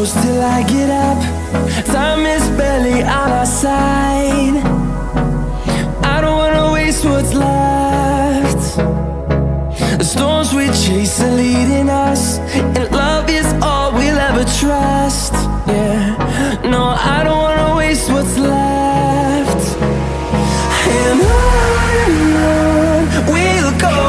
close till I get up. Time is barely on our side. I don't wanna waste what's left. The storms we chase are leading us, and love is all we'll ever trust. Yeah, no, I don't wanna waste what's left. And on we'll go,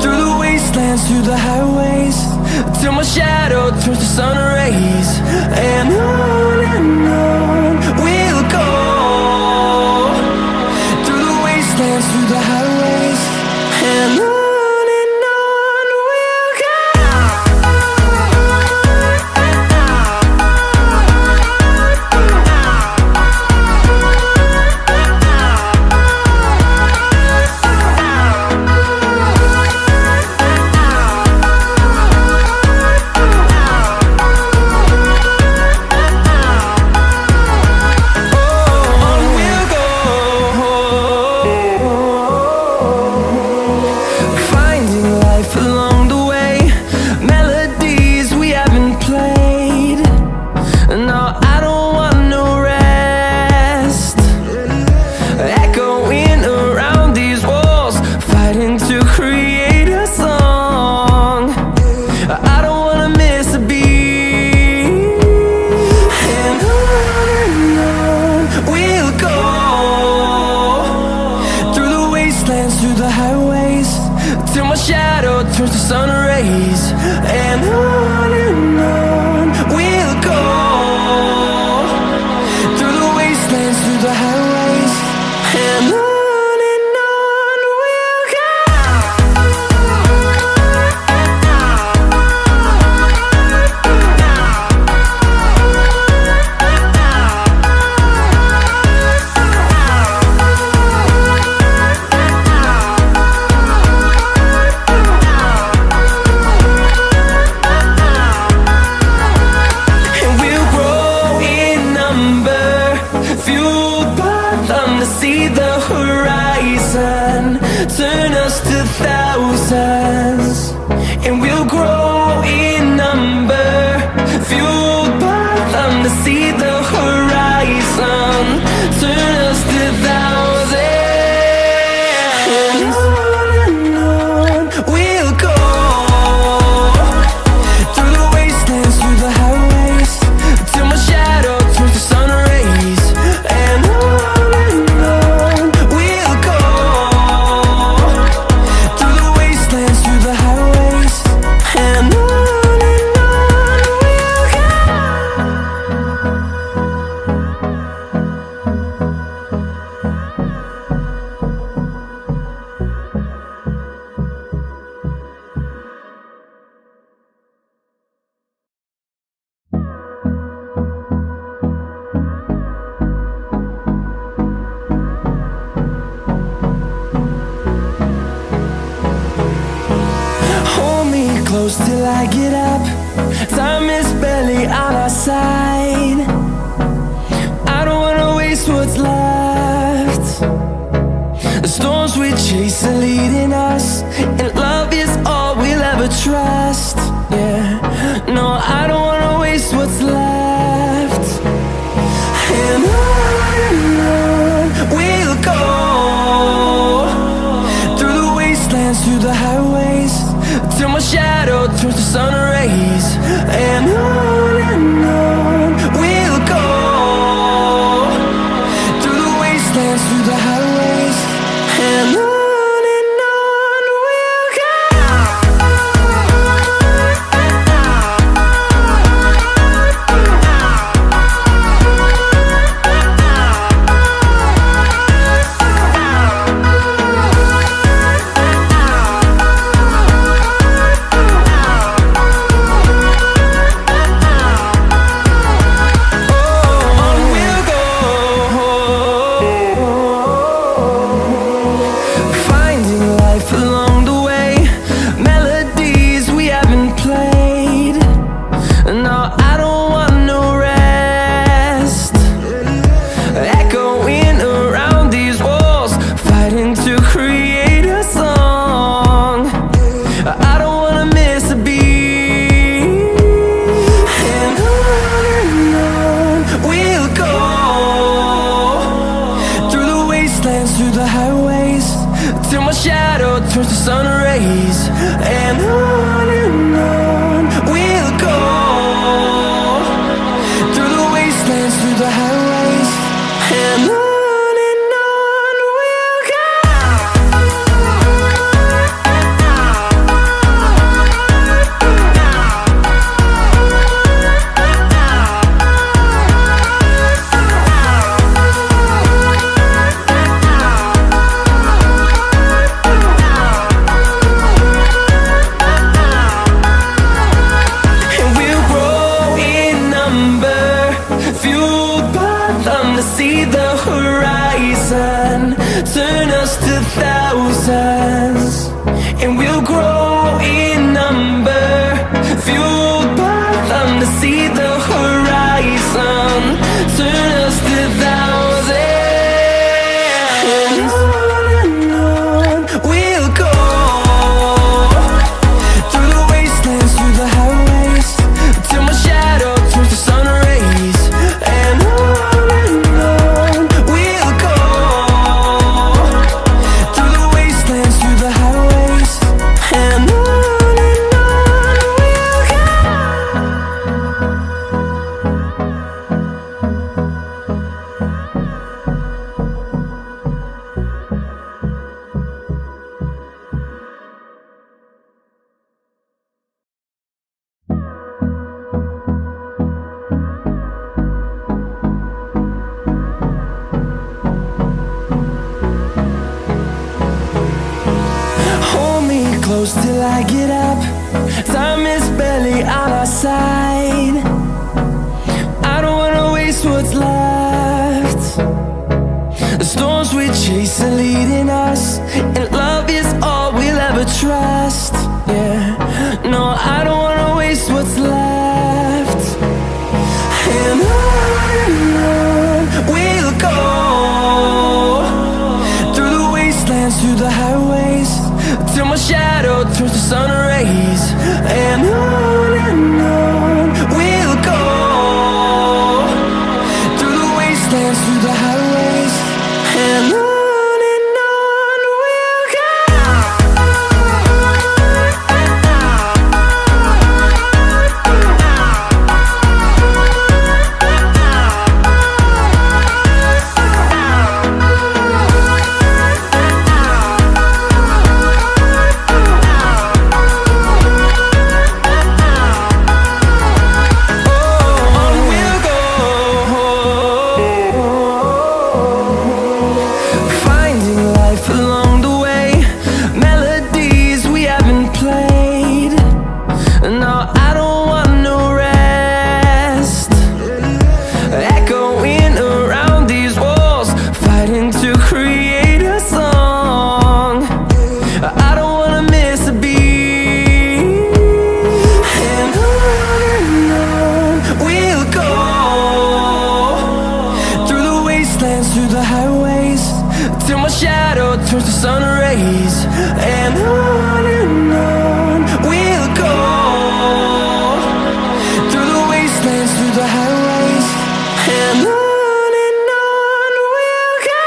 through the wastelands, through the highways, till my shadow turns to sun rays. And on we'll go, through the wastelands, through the highways, and on we'll go. Through the highways, till my shadow turns to sun rays. And on we'll go, through the wastelands, through the highways, and on we'll go. See the horizon turn us to thousands, and we'll grow in number, fueled by them. To see the horizon turn us to thousands, and on we'll go, through the wastelands, through the highways, till my shadow turns to sun rays. And close till I get up. Time is barely on our side. I don't wanna waste what's left. The storms we chase are leading us, and love is all we'll ever trust. Yeah, no, I don't wanna waste what's left. And on we'll go, through the wastelands, through the highways, till my shadow turns to sun rays. And on we'll fathom to see the horizon. Turn us to thousands, and we'll grow in number. Fueled by them to see the horizon. Turn us to thousands. And on we'll go, through the wastelands, through the highways, till my shadow turns to sun rays. And on we'll go, through the wastelands, through the highways. And on we'll go. Hold me close till I get up. Time is barely on our side. I don't wanna waste what's left. The storms we chase are leading us, and love is all we'll ever trust. Yeah, no, I don't wanna waste what's left. And on we'll go, through the wastelands, through the highways, till my shadow turns to sun rays. And on we'll go, through the wastelands, through the highways. And on we'll go. Finding life along the way, melodies we haven't played. No, I don't want no rest. Echoing around these walls, fighting to create a song. I don't wanna miss a beat. And on we'll go, through the wastelands, through the highways, till my shadow turns to sun rays. And on we'll go, through the wastelands, through the highways. And on we'll go.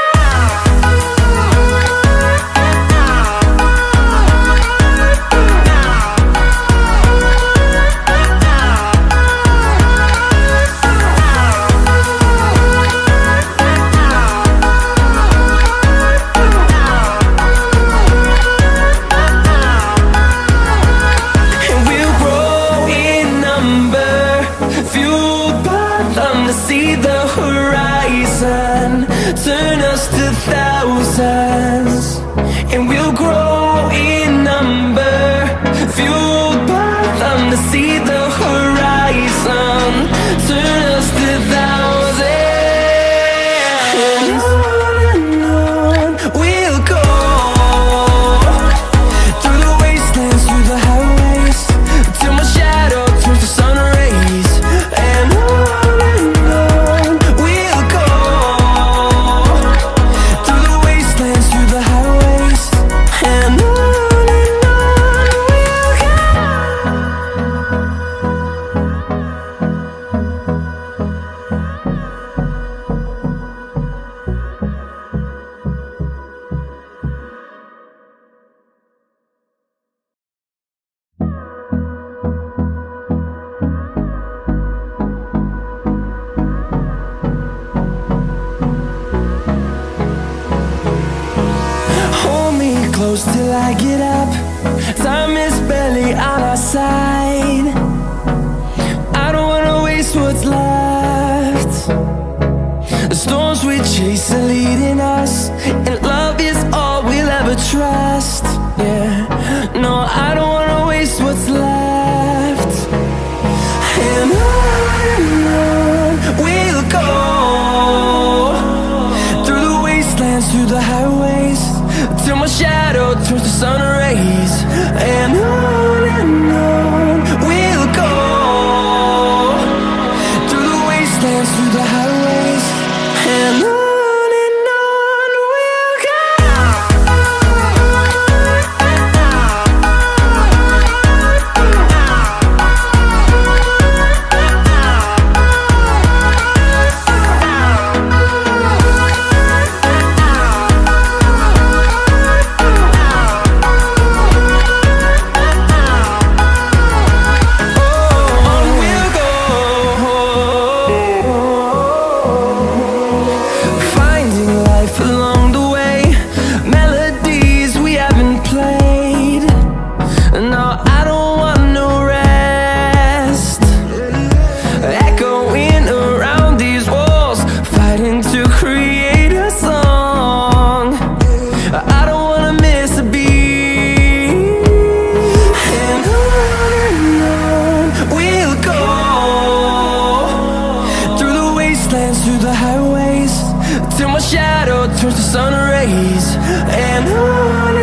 And we'll grow in number, fueled by them to see the horizon. Turn us to thousands, and we'll grow in number, fueled by them to see the horizon. Turn us to thousands. And on we'll go, through the wastelands, through the highways, till my shadow turns to sun rays. And on we'll go, through the wastelands, through the highways. And on we'll go. Hold me close till I get up. Time is barely on our side. I don't wanna waste what's left. The storms we chase are leading us, and love is all we'll ever trust. Yeah, no, I don't wanna waste what's left. And on we'll go, till my shadow turns to sun rays. And on we'll go, through the wastelands, through the highways, and on we'll go. Along the way, melodies we haven't played. No, I don't want no rest. Echoing around these walls, fighting to create a song. I don't wanna miss a beat. And on we'll go, through the wastelands, through the highways, till my shadow turns to sun rays. And on